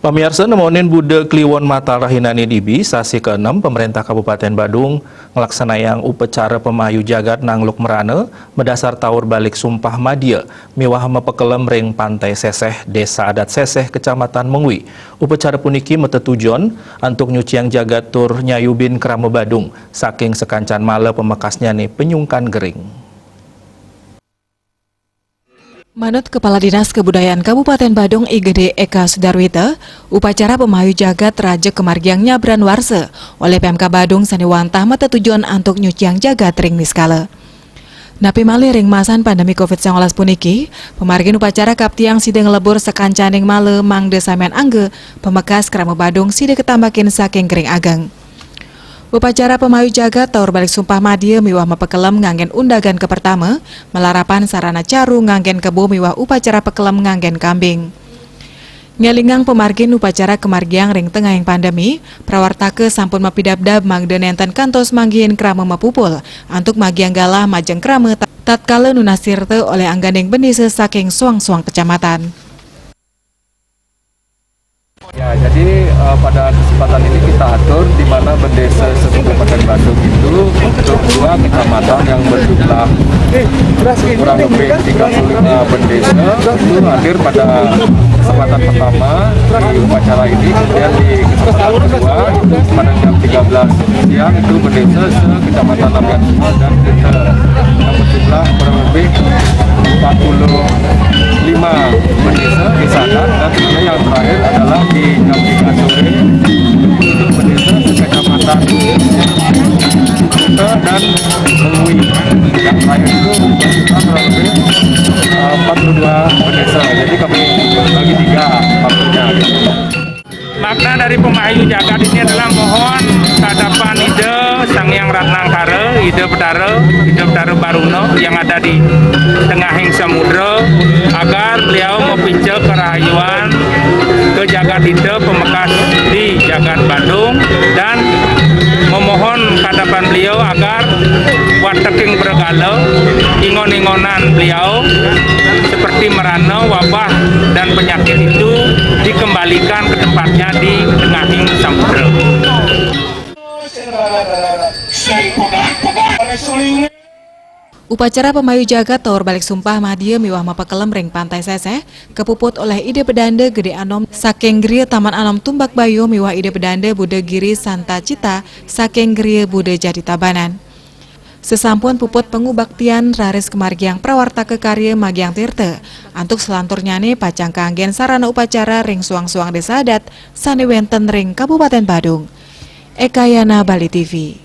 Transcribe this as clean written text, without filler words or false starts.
Pamirsa nemonin Buddha Kliwon Mata Rahinani Dibi, sasi ke-6 pemerintah Kabupaten Badung ngelaksanakan upacara pemayu jagat nangluk merana medasar taur balik Sumpah Madya miwah mepekelem ring Pantai Seseh, Desa Adat Seseh, Kecamatan Mengwi. Upacara puniki metetujon untuk nyuciang jagat tur nyayubin Krama Badung saking sekancan mala pemekasnya nih penyungkan gering. Manut Kepala Dinas Kebudayaan Kabupaten Badung IGD Eka Sudarwita, upacara pemayu jagat Raja Kemargiang Nyabran Warse oleh PMK Badung saniwantah mata tujuan untuk nyuciang jagat ring niskala. Napi mali ring masan pandemi COVID-19 puniki, pemargin upacara kaptiang sida ngelebur sekancaning male mangde samen angge, pemekas Krama Badung sida ketambakin saking kering agang. Upacara pemayu jagat taur balik Sumpah Madya miwah mepekelem nganggen undagan ke pertama, melarapan sarana caru nganggen kebo miwah upacara pekelem nganggen kambing. Ngelingang pemargin upacara kemargiang ring tengah yang pandemi, prawartake sampun mapidabdab mangde nenten kantos manggihin krama mapupul, antuk magiang galah majeng krama tatkala nunasirte oleh angganeng benise saking suang-suang kecamatan. Ya, jadi pada kesempatan ini kita atur di mana bendesa Kabupaten Badung itu untuk 2 kecamatan yang berjumlah kurang lebih 35 bendesa itu hadir pada kesempatan pertama di upacara ini. Kemudian di kesempatan kedua itu pada jam 13 siang itu bendesa se-Kecamatan Lampian Semua dan desa yang berjumlah kurang lebih 45 bendesa di sana, dan yang terakhir adalah di jam 3 sore untuk bendesa se-Kecamatan Kuta dan Mengwi. Yang terakhir itu kurang lebih 42 bendesa, jadi kami bagi 3 waktunya. Makna dari pemayu jagat ini adalah mohon hadapan ide Sang Hyang Ratnangkara, ide Bedara Baruno yang ada di tengahing samudra, agar beliau mempinjau kerahayuan ke jagat ide pemekas di jagat Badung, dan memohon hadapan beliau agar wateking bergalau ingon-ingonan beliau seperti merana, wabah dan penyakit itu dikembalikan ke tempatnya di tengahing samudra. Upacara pemayu jagat taur balik Sumpah Madya miwah mapakelem ring Pantai Seseh kepuput oleh ide pedanda Gede Anom saking Gria Taman Anom Tumbak Bayo miwah ide pedanda Buddha Giri Santa Cita saking Gria Buddha Jati Tabanan. Sesampun puput pengubaktian raris kemargiang prawartake karya Magiang Tirte antuk selanturnya nih pacang kanggen sarana upacara ring suang-suang desa adat sani wenten ring Kabupaten Badung. Eka Yana, Bali TV.